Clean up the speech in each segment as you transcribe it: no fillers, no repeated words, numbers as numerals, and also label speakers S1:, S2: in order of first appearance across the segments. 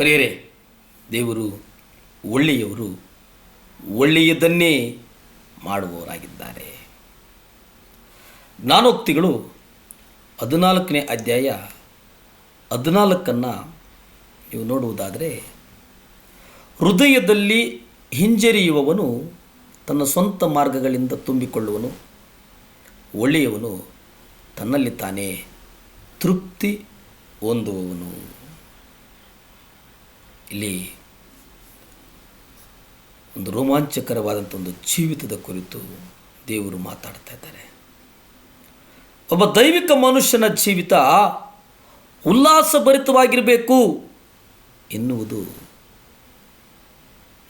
S1: ಪ್ರಿಯರೇ, ದೇವರು ಒಳ್ಳೆಯವರು, ಒಳ್ಳೆಯದನ್ನೇ ಮಾಡುವವರಾಗಿದ್ದಾರೆ. ಜ್ಞಾನೋಕ್ತಿಗಳು 14ನೇ ಅಧ್ಯಾಯ 14 ನೀವು ನೋಡುವುದಾದರೆ, ಹೃದಯದಲ್ಲಿ ಹಿಂಜರಿಯುವವನು ತನ್ನ ಸ್ವಂತ ಮಾರ್ಗಗಳಿಂದ ತುಂಬಿಕೊಳ್ಳುವನು, ಒಳ್ಳೆಯವನು ತನ್ನಲ್ಲಿ ತಾನೇ ತೃಪ್ತಿ ಹೊಂದುವವನು. ಇಲ್ಲಿ ಒಂದು ರೋಮಾಂಚಕರವಾದಂಥ ಒಂದು ಜೀವಿತದ ಕುರಿತು ದೇವರು ಮಾತಾಡ್ತಾ ಇದ್ದಾರೆ. ಒಬ್ಬ ದೈವಿಕ ಮನುಷ್ಯನ ಜೀವಿತ ಉಲ್ಲಾಸಭರಿತವಾಗಿರಬೇಕು ಎನ್ನುವುದು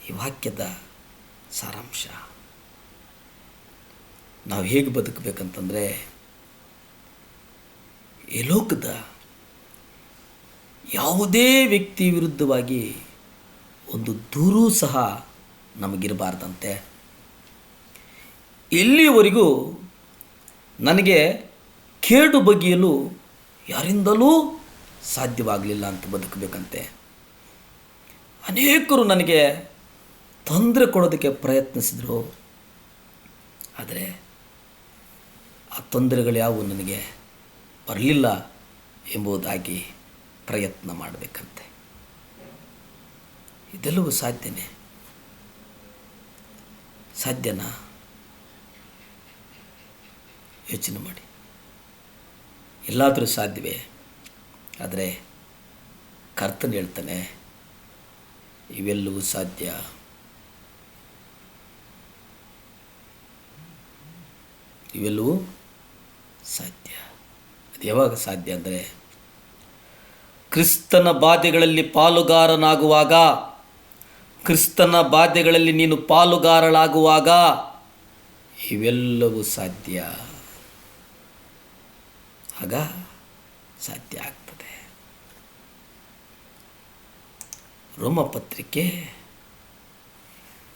S1: ಈ ವಾಕ್ಯದ ಸಾರಾಂಶ. ನಾವು ಹೇಗೆ ಬದುಕಬೇಕಂತಂದರೆ, ಈ ಲೋಕದ ಯಾವುದೇ ವ್ಯಕ್ತಿ ವಿರುದ್ಧವಾಗಿ ಒಂದು ದೂರೂ ಸಹ ನಮಗಿರಬಾರ್ದಂತೆ. ಇಲ್ಲಿಯವರೆಗೂ ನನಗೆ ಕೇಡು ಬಗೆಯಲು ಯಾರಿಂದಲೂ ಸಾಧ್ಯವಾಗಲಿಲ್ಲ ಅಂತ ಬದುಕಬೇಕಂತೆ. ಅನೇಕರು ನನಗೆ ತೊಂದರೆ ಕೊಡೋದಕ್ಕೆ ಪ್ರಯತ್ನಿಸಿದರು, ಆದರೆ ಆ ತೊಂದರೆಗಳು ಯಾವುವು ನನಗೆ ಬರಲಿಲ್ಲ ಎಂಬುದಾಗಿ ಪ್ರಯತ್ನ ಮಾಡಬೇಕಂತೆ. ಇದೆಲ್ಲವೂ ಸಾಧ್ಯನಾ? ಯೋಚನೆ ಮಾಡಿ. ಎಲ್ಲಾದರೂ ಸಾಧ್ಯವೇ? ಆದರೆ ಕರ್ತನು ಹೇಳ್ತಾನೆ, ಇವೆಲ್ಲವೂ ಸಾಧ್ಯ. ಇವೆಲ್ಲವೂ ಸಾಧ್ಯ. ಅದು ಯಾವಾಗ ಸಾಧ್ಯ ಅಂದರೆ, ಕ್ರಿಸ್ತನ ಬಾಧೆಗಳಲ್ಲಿ ಪಾಲುಗಾರನಾಗುವಾಗ, ಕ್ರಿಸ್ತನ ಬಾಧೆಗಳಲ್ಲಿ ನೀನು ಪಾಲುಗಾರಳಾಗುವಾಗ ಇವೆಲ್ಲವೂ ಸಾಧ್ಯ. ಆಗ ಸಾಧ್ಯ ಆಗ್ತದೆ. ರೋಮಪತ್ರಿಕೆ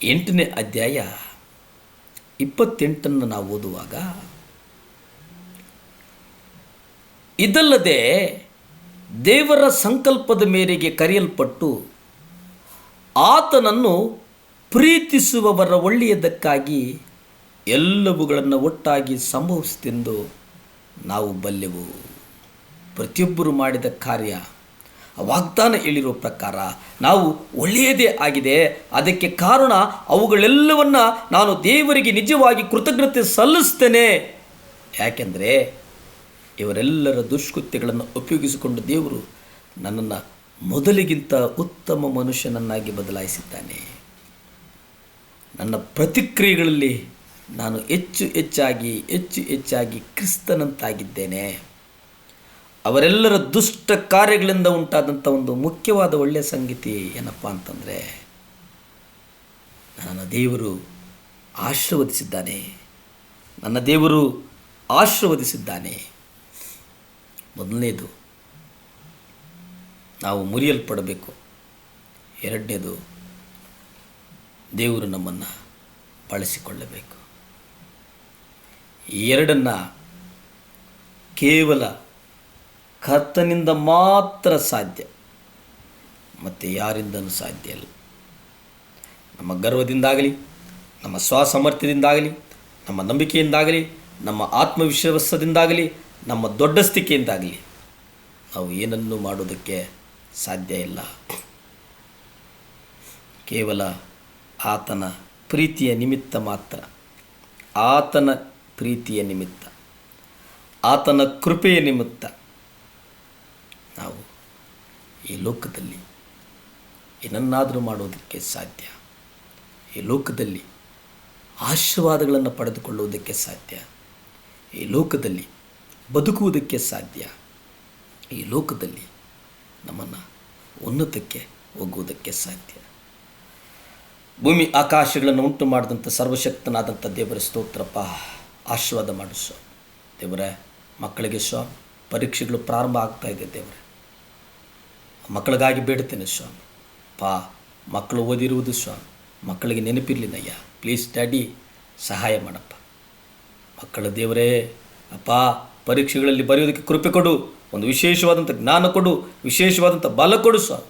S1: 8ನೇ ಅಧ್ಯಾಯ 28 ನಾವು ಓದುವಾಗ, ಇದಲ್ಲದೆ ದೇವರ ಸಂಕಲ್ಪದ ಮೇರೆಗೆ ಕರೆಯಲ್ಪಟ್ಟು ಆತನನ್ನು ಪ್ರೀತಿಸುವವರ ಒಳ್ಳೆಯದಕ್ಕಾಗಿ ಎಲ್ಲವುಗಳನ್ನು ಒಟ್ಟಾಗಿ ಸಂಭವಿಸುತ್ತೆಂದು ನಾವು ಬಲ್ಲೆವು. ಪ್ರತಿಯೊಬ್ಬರು ಮಾಡಿದ ಕಾರ್ಯ ವಾಗ್ದಾನ ಹೇಳಿರೋ ಪ್ರಕಾರ ನಾವು ಒಳ್ಳೆಯದೇ ಆಗಿದೆ. ಅದಕ್ಕೆ ಕಾರಣ ಅವುಗಳೆಲ್ಲವನ್ನು ನಾನು ದೇವರಿಗೆ ನಿಜವಾಗಿ ಕೃತಜ್ಞತೆ ಸಲ್ಲಿಸ್ತೇನೆ. ಯಾಕೆಂದರೆ ಇವರೆಲ್ಲರ ದುಷ್ಕೃತ್ಯಗಳನ್ನು ಉಪಯೋಗಿಸಿಕೊಂಡು ದೇವರು ನನ್ನನ್ನು ಮೊದಲಿಗಿಂತ ಉತ್ತಮ ಮನುಷ್ಯನನ್ನಾಗಿ ಬದಲಾಯಿಸಿದ್ದಾನೆ. ನನ್ನ ಪ್ರತಿಕ್ರಿಯೆಗಳಲ್ಲಿ ನಾನು ಹೆಚ್ಚು ಹೆಚ್ಚಾಗಿ ಕ್ರಿಸ್ತನಂತಾಗಿದ್ದೇನೆ. ಅವರೆಲ್ಲರ ದುಷ್ಟ ಕಾರ್ಯಗಳಿಂದ ಉಂಟಾದಂಥ ಒಂದು ಮುಖ್ಯವಾದ ಒಳ್ಳೆಯ ಸಂಗತಿ ಏನಪ್ಪ ಅಂತಂದರೆ, ನನ್ನ ದೇವರು ಆಶೀರ್ವದಿಸಿದ್ದಾನೆ. ಮೊದಲನೇದು, ನಾವು ಮುರಿಯಲ್ಪಡಬೇಕು. ಎರಡನೇದು, ದೇವರು ನಮ್ಮನ್ನು ಬಳಸಿಕೊಳ್ಳಬೇಕು. ಈ ಎರಡನ್ನು ಕೇವಲ ಕರ್ತನಿಂದ ಮಾತ್ರ ಸಾಧ್ಯ, ಮತ್ತು ಯಾರಿಂದಲೂ ಸಾಧ್ಯ ಇಲ್ಲ. ನಮ್ಮ ಗರ್ವದಿಂದಾಗಲಿ, ನಮ್ಮ ಸ್ವಸಾಮರ್ಥ್ಯದಿಂದಾಗಲಿ, ನಮ್ಮ ನಂಬಿಕೆಯಿಂದಾಗಲಿ, ನಮ್ಮ ಆತ್ಮವಿಶ್ವಾಸದಿಂದಾಗಲಿ, ನಮ್ಮ ದೊಡ್ಡಸ್ತಿಕೆಯಿಂದಾಗಲಿ ನಾವು ಏನನ್ನೂ ಮಾಡೋದಕ್ಕೆ ಸಾಧ್ಯ ಇಲ್ಲ. ಕೇವಲ ಆತನ ಪ್ರೀತಿಯ ನಿಮಿತ್ತ ಮಾತ್ರ, ಆತನ ಪ್ರೀತಿಯ ನಿಮಿತ್ತ, ಆತನ ಕೃಪೆಯ ನಿಮಿತ್ತ ನಾವು ಈ ಲೋಕದಲ್ಲಿ ಏನನ್ನಾದರೂ ಮಾಡೋದಕ್ಕೆ ಸಾಧ್ಯ. ಈ ಲೋಕದಲ್ಲಿ ಆಶೀರ್ವಾದಗಳನ್ನು ಪಡೆದುಕೊಳ್ಳುವುದಕ್ಕೆ ಸಾಧ್ಯ. ಈ ಲೋಕದಲ್ಲಿ ಬದುಕುವುದಕ್ಕೆ ಸಾಧ್ಯ. ಈ ಲೋಕದಲ್ಲಿ ನಮ್ಮನ್ನು ಉನ್ನತಕ್ಕೆ ಹೋಗುವುದಕ್ಕೆ ಸಾಧ್ಯ. ಭೂಮಿ ಆಕಾಶಗಳನ್ನು ಉಂಟು ಮಾಡಿದಂಥ ಸರ್ವಶಕ್ತನಾದಂಥ ದೇವರ ಸ್ತೋತ್ರಪ್ಪ. ಆಶೀರ್ವಾದ ಮಾಡು ಸ್ವಾಮಿ. ದೇವರೇ, ಮಕ್ಕಳಿಗೆ ಸ್ವಾಮಿ ಪರೀಕ್ಷೆಗಳು ಪ್ರಾರಂಭ ಆಗ್ತಾಯಿದೆ. ದೇವರೇ, ಮಕ್ಕಳಿಗಾಗಿ ಬೇಡ್ತೇನೆ ಸ್ವಾಮಿ. ಮಕ್ಕಳು ಓದಿರುವುದು ಸ್ವಾಮಿ ಮಕ್ಕಳಿಗೆ ನೆನಪಿರಲಿಲ್ಲಯ್ಯ. ಪ್ಲೀಸ್ ಡ್ಯಾಡಿ, ಸಹಾಯ ಮಾಡಪ್ಪ. ಮಕ್ಕಳ ದೇವರೇ ಅಪ್ಪ, ಪರೀಕ್ಷೆಗಳಲ್ಲಿ ಬರೆಯೋದಕ್ಕೆ ಕೃಪೆ ಕೊಡು. ಒಂದು ವಿಶೇಷವಾದಂಥ ಜ್ಞಾನ ಕೊಡು, ವಿಶೇಷವಾದಂಥ ಬಲ ಕೊಡು ಸ್ವಾಮಿ.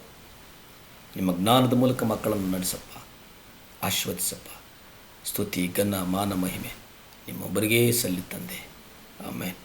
S1: ನಿಮ್ಮ ಜ್ಞಾನದ ಮೂಲಕ ಮಕ್ಕಳನ್ನು ನಡೆಸಪ್ಪ, ಆಶೀರ್ವದಿಸಪ್ಪ. ಸ್ತುತಿ, ಘನ, ಮಾನ, ಮಹಿಮೆ ನಿಮ್ಮೊಬ್ಬರಿಗೇ ಸಲ್ಲಿ ತಂದೆ. ಆಮೇನ್.